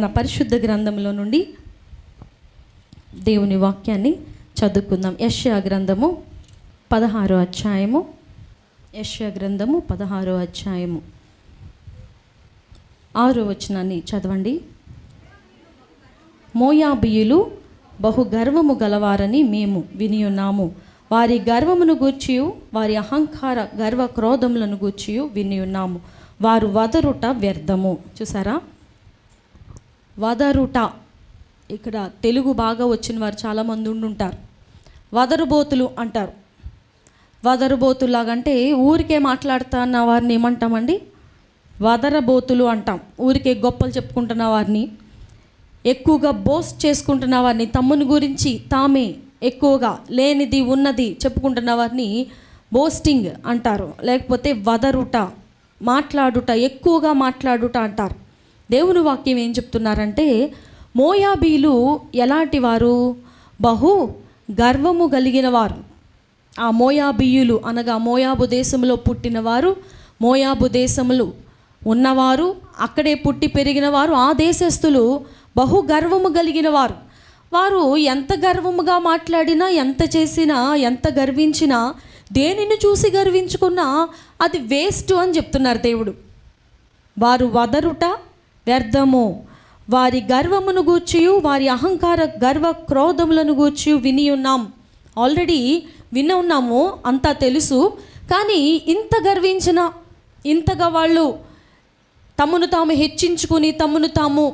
మన పరిశుద్ధ గ్రంథంలో నుండి దేవుని వాక్యాన్ని చదువుకుందాం. యెషయా గ్రంథము 16వ అధ్యాయము. యెషయా గ్రంథము 16వ అధ్యాయము 6వ వచనాన్ని చదవండి. మోయాబీయులు బహు గర్వము గలవారని మేము వినియున్నాము. వారి గర్వమును గూర్చియు వారి అహంకార గర్వ క్రోధములను గూర్చియు వినియున్నాము. వారు వదరుట వ్యర్థము. చూసారా, వదరుట. ఇక్కడ తెలుగు బాగా వచ్చిన వారు చాలామంది ఉండుంటారు. వదరుబోతులు అంటారు. వదరుబోతులాగంటే ఊరికే మాట్లాడుతున్న వారిని ఏమంటామండి? వదరబోతులు అంటాం. ఊరికే గొప్పలు చెప్పుకుంటున్న వారిని, ఎక్కువగా బోస్ట్ చేసుకుంటున్న వారిని, తమ్ముని గురించి తామే ఎక్కువగా లేనిది ఉన్నది చెప్పుకుంటున్న వారిని బోస్టింగ్ అంటారు. లేకపోతే వదరుట, మాట్లాడుట, ఎక్కువగా మాట్లాడుట అంటారు. దేవుని వాక్యం ఏం చెప్తున్నారంటే, మోయాబీలు ఎలాంటి వారు? బహు గర్వము కలిగిన వారు. ఆ మోయాబీయులు అనగా మోయాబు దేశంలో పుట్టినవారు, మోయాబు దేశములు ఉన్నవారు, అక్కడే పుట్టి పెరిగిన వారు, ఆ దేశస్థులు బహు గర్వము కలిగిన వారు. వారు ఎంత గర్వముగా మాట్లాడినా, ఎంత చేసినా, ఎంత గర్వించినా, దేనిని చూసి గర్వించుకున్నా అది వేస్ట్ అని చెప్తున్నారు దేవుడు. వారు వదరుట వ్యర్థము. వారి గర్వమును గూర్చియు వారి అహంకార గర్వ క్రోధములను గూర్చియు విని ఉన్నాం. ఆల్రెడీ విని ఉన్నాము, అంతా తెలుసు. కానీ ఇంత గర్వించిన, ఇంతగా వాళ్ళు తమను తాము హెచ్చించుకుని, తమను తాము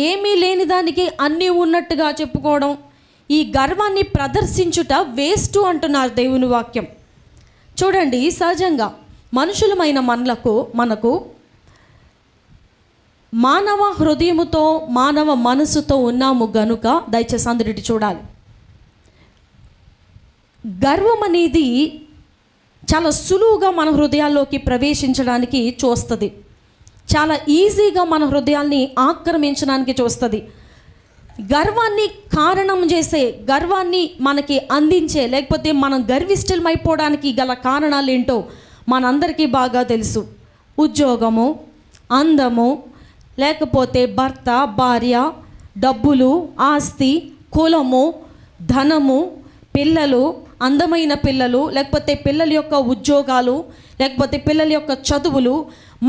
ఏమీ లేని దానికి అన్నీ ఉన్నట్టుగా చెప్పుకోవడం, ఈ గర్వాన్ని ప్రదర్శించుట వేస్ట్ అంటున్నారు దేవుని వాక్యం. చూడండి, సహజంగా మనుషులమైన మనకు మానవ హృదయముతో, మానవ మనసుతో ఉన్నాము గనుక దయచేసి అందరిటి చూడాలి. గర్వం అనేది చాలా సులువుగా మన హృదయాల్లోకి ప్రవేశించడానికి చూస్తుంది. చాలా ఈజీగా మన హృదయాల్ని ఆక్రమించడానికి చూస్తుంది. గర్వాన్ని కారణం చేసే, గర్వాన్ని మనకి అందించే, లేకపోతే మనం గర్విష్ఠులమైపోవడానికి గల కారణాలు ఏంటో మనందరికీ బాగా తెలుసు. ఉద్యోగము, అందము, లేకపోతే భర్త, భార్య, డబ్బులు, ఆస్తి, కులము, ధనము, పిల్లలు, అందమైన పిల్లలు, లేకపోతే పిల్లల యొక్క ఉద్యోగాలు, లేకపోతే పిల్లల యొక్క చదువులు.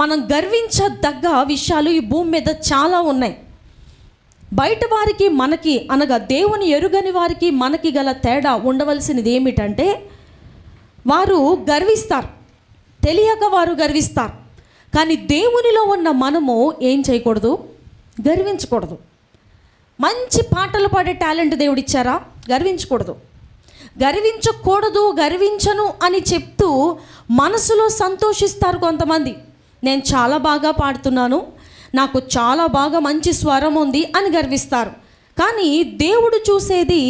మనం గర్వించదగ్గ విషయాలు ఈ భూమి మీద చాలా ఉన్నాయి. బయట వారికి మనకి అనగా దేవుని ఎరుగని వారికి మనకి గల తేడా ఉండవలసినది ఏమిటంటే, వారు గర్విస్తారు, తెలియక వారు గర్విస్తారు. కానీ దేవునిలో ఉన్న మనము ఏం చేయకూడదు? గర్వించకూడదు. మంచి పాటలు పాడే టాలెంట్ దేవుడు ఇచ్చారా? గర్వించకూడదు. గర్వించను అని చెప్తూ మనసులో సంతోషిస్తారు కొంతమంది. నేను చాలా బాగా పాడుతున్నాను, నాకు చాలా బాగా మంచి స్వరం ఉంది అని గర్విస్తారు. కానీ దేవుడు చూసేది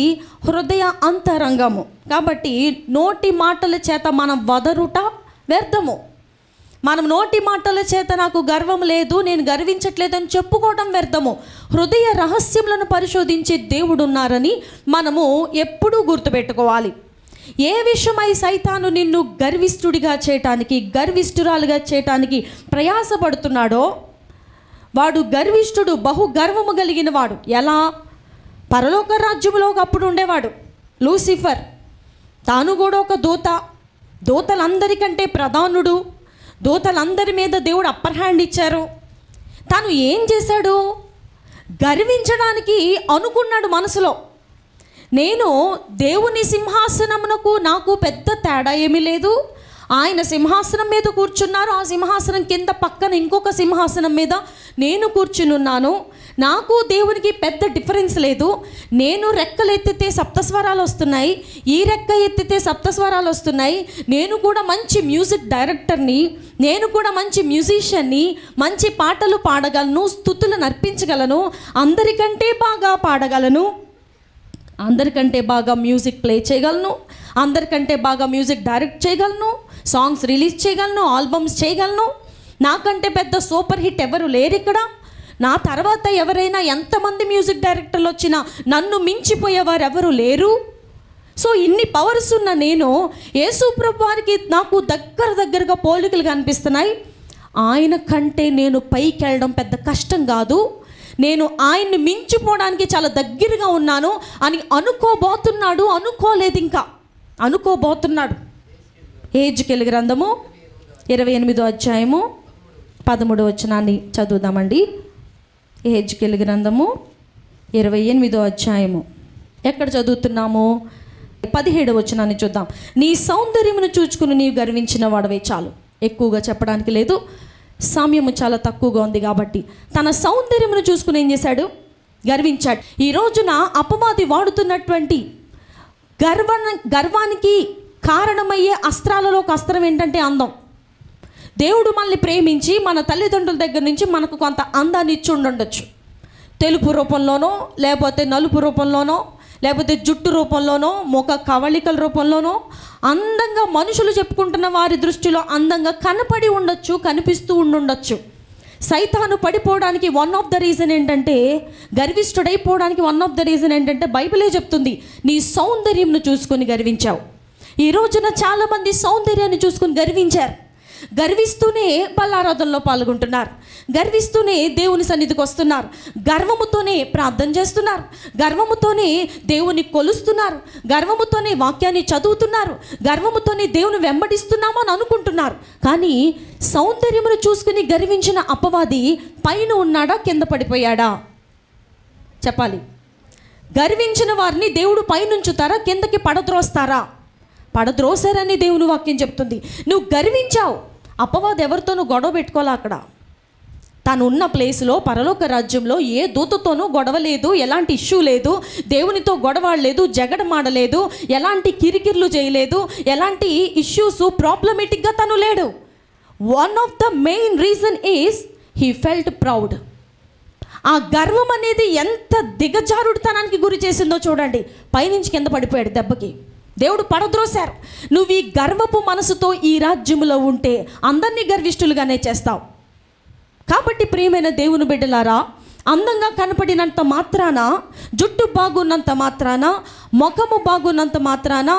హృదయ అంతరంగము. కాబట్టి నోటి మాటల చేత మనం వదరుట వ్యర్థము. మనం నోటి మాటల చేత నాకు గర్వం లేదు, నేను గర్వించట్లేదని చెప్పుకోవడం వ్యర్థము. హృదయ రహస్యములను పరిశోధించే దేవుడు ఉన్నారని మనము ఎప్పుడూ గుర్తుపెట్టుకోవాలి. ఏ విషయమై సైతాను నిన్ను గర్విష్ఠుడిగా చేయటానికి, గర్విష్ఠురాలుగా చేయటానికి ప్రయాసపడుతున్నాడో, వాడు గర్విష్ఠుడు, బహు గర్వము కలిగిన వాడు. ఎలా? పరలోక రాజ్యంలో ఒకప్పుడు ఉండేవాడు లూసిఫర్. తాను కూడా ఒక దూత, దూతలందరికంటే ప్రధానుడు. దూతలందరి మీద దేవుడు అప్పర్ హ్యాండ్ ఇచ్చారు. తాను ఏం చేశాడు? గర్వించడానికి అనుకున్నాడు మనసులో. నేను దేవుని సింహాసనమునకు నాకు పెద్ద తేడా ఏమీ లేదు. ఆయన సింహాసనం మీద కూర్చున్నారు, ఆ సింహాసనం కింద పక్కన ఇంకొక సింహాసనం మీద నేను కూర్చునున్నాను. నాకు దేవునికి పెద్ద డిఫరెన్స్ లేదు. నేను రెక్కలు ఎత్తితే సప్తస్వరాలు వస్తున్నాయి, ఈ రెక్క ఎత్తితే సప్తస్వరాలు వస్తున్నాయి. నేను కూడా మంచి మ్యూజిక్ డైరెక్టర్ని, నేను కూడా మంచి మ్యూజిషియన్ని, మంచి పాటలు పాడగలను, స్తుతులను అర్పించగలను, అందరికంటే బాగా పాడగలను, అందరికంటే బాగా మ్యూజిక్ ప్లే చేయగలను, అందరికంటే బాగా మ్యూజిక్ డైరెక్ట్ చేయగలను, సాంగ్స్ రిలీజ్ చేయగలను, ఆల్బమ్స్ చేయగలను. నాకంటే పెద్ద సూపర్ హిట్ ఎవరు లేరు ఇక్కడ. నా తర్వాత ఎవరైనా ఎంతమంది మ్యూజిక్ డైరెక్టర్లు వచ్చినా నన్ను మించిపోయేవారు ఎవరు లేరు. సో ఇన్ని పవర్స్ ఉన్న నేను, యేసు ప్రభు వారికి నాకు దగ్గరగా పోలికలు కనిపిస్తున్నాయి. ఆయన కంటే నేను పైకి వెళ్ళడం పెద్ద కష్టం కాదు, నేను ఆయన్ని మించిపోవడానికి చాలా దగ్గరగా ఉన్నాను అని అనుకోబోతున్నాడు. అనుకోలేదు, ఇంకా అనుకోబోతున్నాడు. హెజ్కేలు గ్రంథము 28వ అధ్యాయము 13వ వచనాన్ని చదువుదామండి. హెజ్కేలు గ్రంథము 28వ అధ్యాయము ఎక్కడ చదువుతున్నాము? 17వ వచనాన్ని చూద్దాం. నీ సౌందర్యమును చూచుకుని నీవు గర్వించిన వాడవే. చాలు, ఎక్కువగా చెప్పడానికి లేదు, సమయము చాలా తక్కువగా ఉంది కాబట్టి. తన సౌందర్యమును చూసుకుని ఏం చేశాడు? గర్వించాడు. ఈ రోజున అపవాది వాడుతున్నటువంటి గర్వానికి కారణమయ్యే అస్త్రాలలో ఒక అస్త్రం ఏంటంటే అందం. దేవుడు మనల్ని ప్రేమించి మన తల్లిదండ్రుల దగ్గర నుంచి మనకు కొంత అందాన్ని ఇచ్చి ఉండొచ్చు. తెలుపు రూపంలోనో, లేకపోతే నలుపు రూపంలోనో, లేకపోతే జుట్టు రూపంలోనో, ముఖ కవళికల రూపంలోనో అందంగా మనుషులు చెప్పుకుంటున్న వారి దృష్టిలో అందంగా కనపడి ఉండొచ్చు, కనిపిస్తూ ఉండొచ్చు. సైతాను పడిపోవడానికి వన్ ఆఫ్ ద రీజన్ ఏంటంటే, గర్విష్ఠుడైపోవడానికి వన్ ఆఫ్ ద రీజన్ ఏంటంటే, బైబిలే చెప్తుంది, నీ సౌందర్యంను చూసుకొని గర్వించావు. ఈ రోజున చాలామంది సౌందర్యాన్ని చూసుకొని గర్వించారు. గర్విస్తూనే బల్లారాధనలో పాల్గొంటున్నారు, గర్విస్తూనే దేవుని సన్నిధికి వస్తున్నారు, గర్వముతోనే ప్రార్థన చేస్తున్నారు, గర్వముతోనే దేవుని కొలుస్తున్నారు, గర్వముతోనే వాక్యాన్ని చదువుతున్నారు, గర్వముతోనే దేవుని వెంబడిస్తున్నాము అని అనుకుంటున్నారు. కానీ సౌందర్యమును చూసుకుని గర్వించిన అపవాది పైన ఉన్నాడా, కింద పడిపోయాడా? చెప్పాలి. గర్వించిన వారిని దేవుడు పైనుంచుతారా, కిందకి పడద్రోస్తారా? పడద్రోసారని దేవుని వాక్యం చెప్తుంది. నువ్వు గర్వించావు, అపవాది ఎవరితోనూ గొడవ పెట్టుకోలే. అక్కడ తను ఉన్న ప్లేస్లో, పరలోక రాజ్యంలో ఏ దూతతోనూ గొడవ లేదు, ఎలాంటి ఇష్యూ లేదు, దేవునితో గొడవలేదు, జగడమాడలేదు, ఎలాంటి కిరికిర్లు చేయలేదు, ఎలాంటి ఇష్యూస్ ప్రాబ్లమేటిక్గా తను లేడు. One of the main reason is he felt proud. ఆ గర్వం అనేది ఎంత దిగజారుడుతనానికి గురి చేసిందో చూడండి. పైనుంచి కింద పడిపోయాడు దెబ్బకి. దేవుడు పడద్రోశారు. నువ్వు ఈ గర్వపు మనసుతో ఈ రాజ్యములో ఉంటే అందరినీ గర్విష్ఠులుగానే చేస్తావు. కాబట్టి ప్రియమైన దేవుని బిడ్డలారా, అందంగా కనపడినంత మాత్రాన, జుట్టు బాగున్నంత మాత్రాన, ముఖము బాగున్నంత మాత్రాన,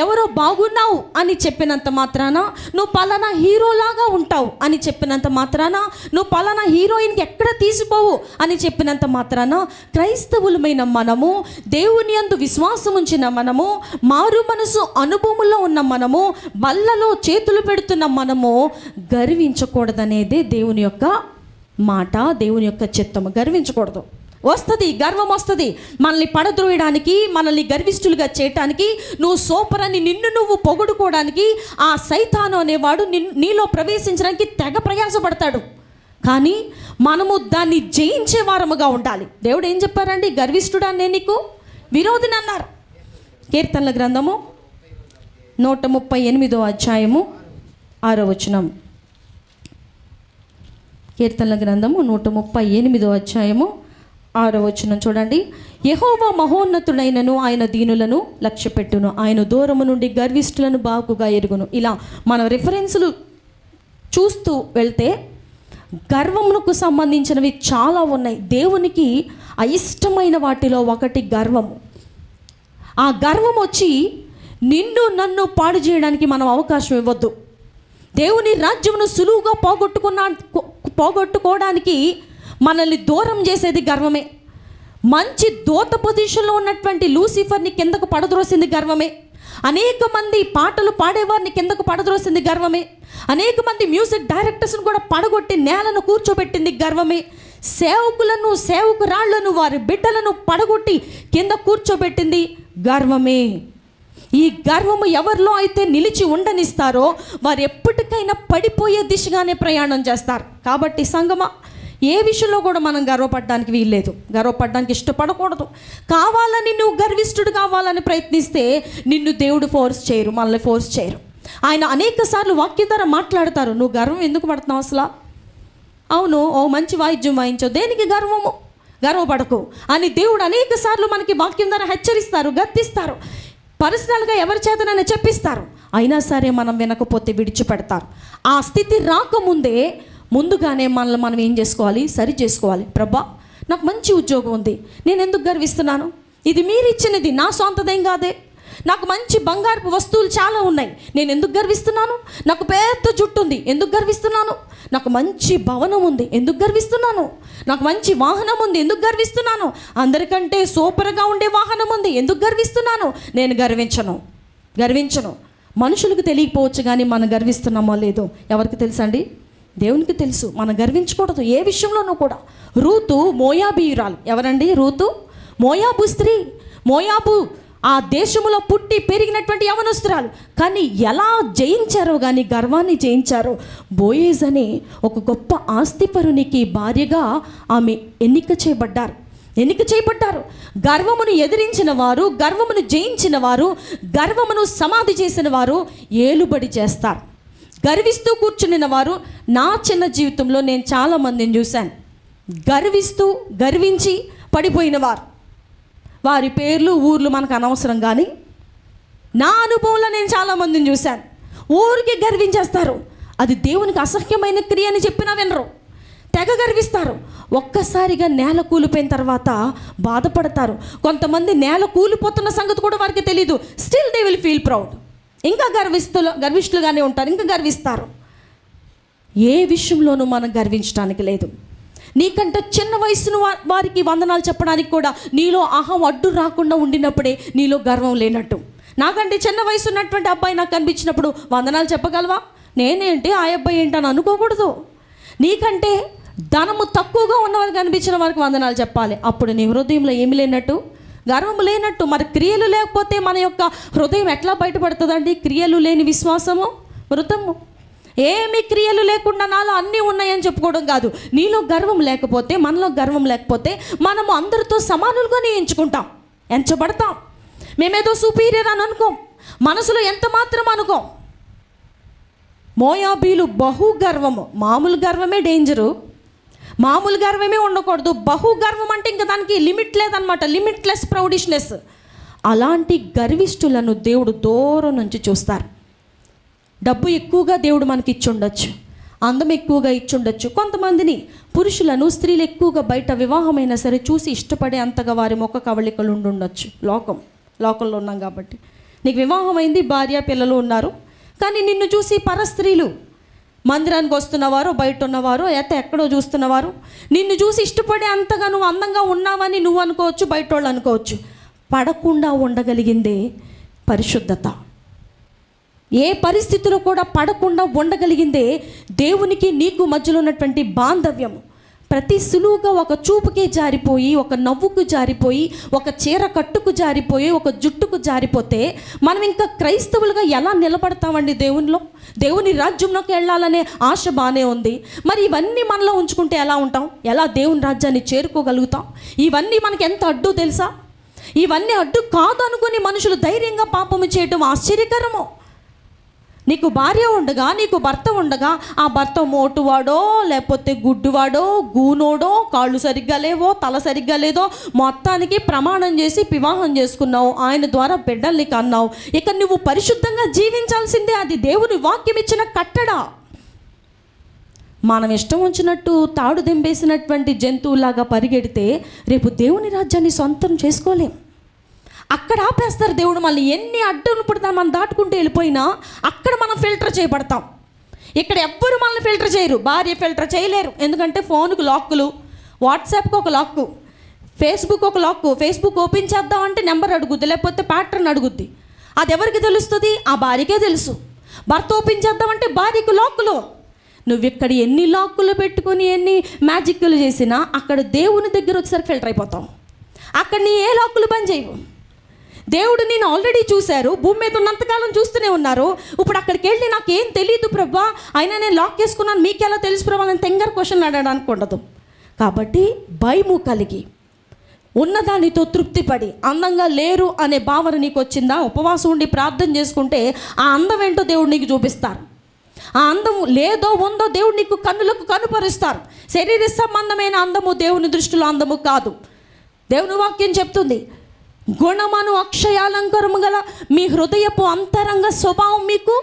ఎవరో బాగున్నావు అని చెప్పినంత మాత్రాన, నువ్వు పలానా హీరోలాగా ఉంటావు అని చెప్పినంత మాత్రాన, నువ్వు పలానా హీరోయిన్కి ఎక్కడ తీసిపోవు అని చెప్పినంత మాత్రాన, క్రైస్తవులమైన మనము, దేవుని యందు విశ్వాసం ఉంచిన మనము, మారు మనసు అనుభవంలో ఉన్న మనము, బల్లలో చేతులు పెడుతున్న మనము గర్వించకూడదనేదే దేవుని యొక్క మాట, దేవుని యొక్క చిత్తము. గర్వించకూడదు. వస్తుంది, గర్వం వస్తుంది. మనల్ని పడద్రోయడానికి, మనల్ని గర్విష్ఠులుగా చేయటానికి, నువ్వు సూపర్ అని నిన్ను నువ్వు పొగుడుకోవడానికి ఆ సైతాను అనేవాడు నీలో ప్రవేశించడానికి తెగ ప్రయాసపడతాడు. కానీ మనము దాన్ని జయించే వారముగా ఉండాలి. దేవుడు ఏం చెప్పారండి? గర్విష్ఠుడా నేను నీకు విరోధిని అన్నారు. కీర్తనల గ్రంథము 138వ అధ్యాయము 6వ వచనం. కీర్తనల గ్రంథము 138వ అధ్యాయము 6వ వచనం చూడండి. యెహోవా మహోన్నతుడైనను, ఆయన దీనులను లక్ష్యపెట్టును, ఆయన దూరము నుండి గర్విష్ఠులను బాగుగా ఎరుగును. ఇలా మనం రిఫరెన్సులు చూస్తూ వెళ్తే గర్వమునకు సంబంధించినవి చాలా ఉన్నాయి. దేవునికి అయిష్టమైన వాటిలో ఒకటి గర్వము. ఆ గర్వం వచ్చి నిన్ను నన్ను పాడు చేయడానికి మనం అవకాశం ఇవ్వద్దు. దేవుని రాజ్యమును సులువుగా పోగొట్టుకోవడానికి మనల్ని దూరం చేసేది గర్వమే. మంచి దూత పొజిషన్లో ఉన్నటువంటి లూసిఫర్ని కిందకు పడద్రోసింది గర్వమే. అనేక మంది పాటలు పాడేవారిని కిందకు పడద్రోసింది గర్వమే. అనేక మంది మ్యూజిక్ డైరెక్టర్స్ని కూడా పడగొట్టి నేలను కూర్చోబెట్టింది గర్వమే. సేవకులను, సేవకురాళ్లను, వారి బిడ్డలను పడగొట్టి కింద కూర్చోబెట్టింది గర్వమే. ఈ గర్వము ఎవరిలో అయితే నిలిచి ఉండనిస్తారో వారు ఎప్పటికైనా పడిపోయే దిశగానే ప్రయాణం చేస్తారు. కాబట్టి సంగమా, ఏ విషయంలో కూడా మనం గర్వపడడానికి వీల్లేదు, గర్వపడడానికి ఇష్టపడకూడదు. కావాలని నువ్వు గర్విష్ఠుడు కావాలని ప్రయత్నిస్తే నిన్ను దేవుడు ఫోర్స్ చేయరు, మనల్ని ఫోర్స్ చేయరు. ఆయన అనేక సార్లు వాక్యం ద్వారా మాట్లాడతారు. నువ్వు గర్వం ఎందుకు పడుతున్నావు అసలు? అవును, ఓ మంచి వాయిద్యం వాయించావు, దేనికి గర్వము? గర్వపడకు అని దేవుడు అనేక సార్లు మనకి వాక్యం ద్వారా హెచ్చరిస్తారు, గద్దిస్తారు, పర్సనల్గా ఎవరి చేతనైనా చెప్పిస్తారు. అయినా సరే మనం వినకపోతే విడిచిపెడతారు. ఆ స్థితి రాకముందే ముందుగానే మనల్ని మనం ఏం చేసుకోవాలి? సరి చేసుకోవాలి. ప్రభా, నాకు మంచి ఉద్యోగం ఉంది, నేను ఎందుకు గర్విస్తున్నాను? ఇది మీరు ఇచ్చినది, నా సొంతదేం కాదే. నాకు మంచి బంగారపు వస్తువులు చాలా ఉన్నాయి, నేను ఎందుకు గర్విస్తున్నాను? నాకు పెద్ద జుట్టు ఉంది, ఎందుకు గర్విస్తున్నాను? నాకు మంచి భవనం ఉంది, ఎందుకు గర్విస్తున్నాను? నాకు మంచి వాహనం ఉంది, ఎందుకు గర్విస్తున్నాను? అందరికంటే సూపర్గా ఉండే వాహనం ఉంది, ఎందుకు గర్విస్తున్నాను? నేను గర్వించను. మనుషులకు తెలియకపోవచ్చు, కానీ మనం గర్విస్తున్నామో లేదో ఎవరికి తెలుసండి? దేవునికి తెలుసు. మనం గర్వించకూడదు ఏ విషయంలోనూ కూడా. రూతు మోయాబీయురాలు. ఎవరండి రూతు? మోయాబు స్త్రీ. మోయాబు ఆ దేశంలో పుట్టి పెరిగినటువంటి యవనస్తురాలు. కానీ ఎలా జయించారో, కానీ గర్వాన్ని జయించారో. బోయేజ్ అనే ఒక గొప్ప ఆస్తిపరునికి భార్యగా ఆమె ఎన్నిక చేయబడ్డారు. గర్వమును ఎదిరించిన వారు, గర్వమును జయించిన వారు, గర్వమును సమాధి చేసిన వారు ఏలుబడి చేస్తారు. గర్విస్తూ కూర్చుని వారు, నా చిన్న జీవితంలో నేను చాలామందిని చూశాను. గర్వించి పడిపోయిన వారు. వారి పేర్లు ఊర్లు మనకు అనవసరం, కానీ నా అనుభవంలో నేను చాలామందిని చూశాను. ఊరికి గర్వించేస్తారు. అది దేవునికి అసహ్యమైన క్రియ అని చెప్పినా వినరు, తెగ గర్విస్తారు. ఒక్కసారిగా నేల కూలిపోయిన తర్వాత బాధపడతారు. కొంతమంది నేల కూలిపోతున్న సంగతి కూడా వారికి తెలీదు. Still they will feel proud. ఇంకా గర్విష్ఠులుగానే ఉంటారు, ఇంకా గర్విస్తారు. ఏ విషయంలోనూ మనం గర్వించడానికి లేదు. నీకంటే చిన్న వయసును వారికి వందనాలు చెప్పడానికి కూడా నీలో అహం అడ్డు రాకుండా ఉండినప్పుడే నీలో గర్వం లేనట్టు. నాకంటే చిన్న వయసు ఉన్నటువంటి అబ్బాయి నాకు కనిపించినప్పుడు వందనాలు చెప్పగలవా? నేనేంటి, ఆ అబ్బాయి ఏంటి అని అనుకోకూడదు. నీకంటే ధనము తక్కువగా ఉన్నవారు కనిపించిన వారికి వందనాలు చెప్పాలి. అప్పుడు నీ హృదయంలో ఏమి లేనట్టు? గర్వం లేనట్టు. మరి క్రియలు లేకపోతే మన యొక్క హృదయం ఎట్లా బయటపడుతుందండి? క్రియలు లేని విశ్వాసము మృతము. ఏమి క్రియలు లేకుండా నాలో అన్నీ ఉన్నాయని చెప్పుకోవడం కాదు. నీలో గర్వం లేకపోతే, మనలో గర్వం లేకపోతే మనము అందరితో సమానులుగానే ఎంచబడతాం. మేమేదో సుపీరియర్ అని అనుకోం, మనసులో ఎంత మాత్రం అనుకోం. మోయాబీలు బహుగర్వము. మామూలు గర్వమే డేంజరు, మామూలు గర్వమే ఉండకూడదు. బహుగర్వం అంటే ఇంకా దానికి లిమిట్ లేదనమాట, లిమిట్లెస్ ప్రౌడిష్నెస్. అలాంటి గర్విష్ఠులను దేవుడు దూరం నుంచి చూస్తారు. డబ్బు ఎక్కువగా దేవుడు మనకి ఇచ్చుండొచ్చు, అందం ఎక్కువగా ఇచ్చుండొచ్చు. కొంతమందిని పురుషులను స్త్రీలు ఎక్కువగా బయట వివాహమైనా సరే చూసి ఇష్టపడే అంతగా వారి ముఖ కవళికలు ఉండుండొచ్చు. లోకంలో ఉన్నాం కాబట్టి. నీకు వివాహం అయింది, భార్య పిల్లలు ఉన్నారు, కానీ నిన్ను చూసి పరస్త్రీలు మందిరానికి వస్తున్నవారు, బయట ఉన్నవారు, ఎక్కడో చూస్తున్నవారు నిన్ను చూసి ఇష్టపడే అంతగా నువ్వు అందంగా ఉన్నావని నువ్వు అనుకోవచ్చు, బయట వాళ్ళు అనుకోవచ్చు. పడకుండా ఉండగలిగిందే పరిశుద్ధత. ఏ పరిస్థితిలో కూడా పడకుండా ఉండగలిగిందే దేవునికి నీకు మధ్యలో ఉన్నటువంటి బాంధవ్యం. ప్రతి సులువుగా ఒక చూపుకే జారిపోయి, ఒక నవ్వుకు జారిపోయి, ఒక చీర కట్టుకు జారిపోయి, ఒక జుట్టుకు జారిపోతే మనం ఇంకా క్రైస్తవులుగా ఎలా నిలబడతామండి? దేవుని రాజ్యంలోకి వెళ్ళాలనే ఆశ బాగానే ఉంది. మరి ఇవన్నీ మనలో ఉంచుకుంటే ఎలా ఉంటాం? ఎలా దేవుని రాజ్యాన్ని చేరుకోగలుగుతాం? ఇవన్నీ మనకి ఎంత అడ్డు తెలుసా? ఇవన్నీ అడ్డు కాదు అనుకుని మనుషులు ధైర్యంగా పాపము చేయటం ఆశ్చర్యకరము. నీకు భార్య ఉండగా, నీకు భర్త ఉండగా, ఆ భర్త మోటువాడో, లేకపోతే గుడ్డువాడో, గూనోడో, కాళ్ళు సరిగ్గా లేవో, తల సరిగ్గా లేదో, మొత్తానికి ప్రమాణం చేసి వివాహం చేసుకున్నావు, ఆయన ద్వారా బిడ్డల్ని కన్నావు. ఇక నువ్వు పరిశుద్ధంగా జీవించాల్సిందే. అది దేవుని వాక్యం ఇచ్చిన కట్టడ. మనం ఇష్టం వచ్చినట్టు తాడు దెంబేసినటువంటి జంతువులాగా పరిగెడితే రేపు దేవుని రాజ్యాన్ని సొంతం చేసుకోలేం. అక్కడ ఆపేస్తారు దేవుడు. మళ్ళీ ఎన్ని అడ్డులు పడతా మనం దాటుకుంటూ వెళ్ళిపోయినా అక్కడ మనం ఫిల్టర్ చేయబడతాం. ఇక్కడ ఎవ్వరు మనల్ని ఫిల్టర్ చేయరు. భార్య ఫిల్టర్ చేయలేరు, ఎందుకంటే ఫోన్కు లాక్కులు, వాట్సాప్కి ఒక లాక్కు, ఫేస్బుక్ ఒక లాక్కు. ఫేస్బుక్ ఓపెన్ చేద్దామంటే నెంబర్ అడుగుద్ది, లేకపోతే ప్యాటర్న్ అడుగుద్ది. అది ఎవరికి తెలుస్తుంది? ఆ భార్యకే తెలుసు. భర్త ఓపెన్ చేద్దామంటే భార్యకు లాక్కులు. నువ్వు ఇక్కడ ఎన్ని లాక్కులు పెట్టుకొని ఎన్ని మ్యాజిక్లు చేసినా అక్కడ దేవుని దగ్గర వచ్చేసరికి ఫిల్టర్ అయిపోతాం. అక్కడ నీ ఏ లాక్కులు పని చేయవు. దేవుడు నేను ఆల్రెడీ చూశారు, భూమి మీద ఉన్నంతకాలం చూస్తూనే ఉన్నారు. ఇప్పుడు అక్కడికి వెళ్ళి నాకేం తెలియదు ప్రభా, అయినా నేను లాక్ చేసుకున్నాను, మీకు ఎలా తెలుసు ప్రభా అని తెంగర్ క్వశ్చన్లు అడగడానికి ఉండదు. కాబట్టి భయము కలిగి ఉన్నదానితో తృప్తిపడి, అందంగా లేరు అనే భావన నీకు వచ్చిందా? ఉపవాసం ఉండి ప్రార్థన చేసుకుంటే ఆ అందం ఏంటో దేవుడు నీకు చూపిస్తారు. ఆ అందం లేదో ఉందో దేవుడు నీకు కన్నులకు కనుపరుస్తారు. శరీర సంబంధమైన అందము దేవుని దృష్టిలో అందము కాదు. దేవుని వాక్యం చెప్తుంది, గుణమను అక్షయాలంకారము గల మీ హృదయపు అంతరంగ స్వభావం మీకు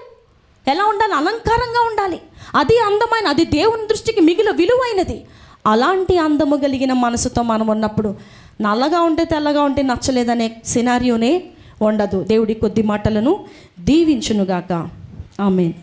ఎలా ఉండాలి? అలంకారంగా ఉండాలి. అది అందమైన, అది దేవుని దృష్టికి మిగిలిన విలువైనది. అలాంటి అందము కలిగిన మనసుతో మనం ఉన్నప్పుడు నల్లగా ఉంటే తెల్లగా ఉంటే నచ్చలేదనే సినారియోనే ఉండదు. దేవుడి కొద్ది మాటలను దీవించునుగాక. ఆమేన్.